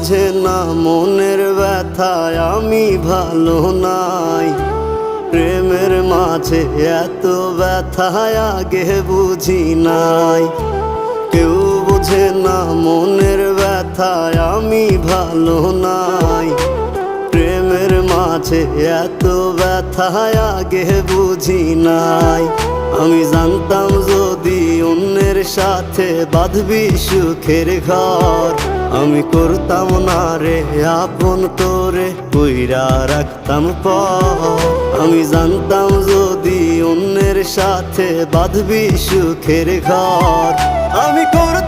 বোঝে না মনের ব্যথায় আমি ভালো নাই। প্রেমের মাঝে এত ব্যথায় আগে বুঝি নাই। কেউ বোঝে না মনের ব্যথায় আমি ভালো নাই। প্রেমের মাঝে এত ব্যথায় আগে বুঝি নাই। আমি জানতাম যদি অন্যের সাথে বাঁধবি সুখের ঘর, আমি করতাম না রে আপন তোরে কইরা রাখতাম পর। আমি জানতাম যদি অন্যের সাথে বাঁধবি সুখের ঘর, আমি করতাম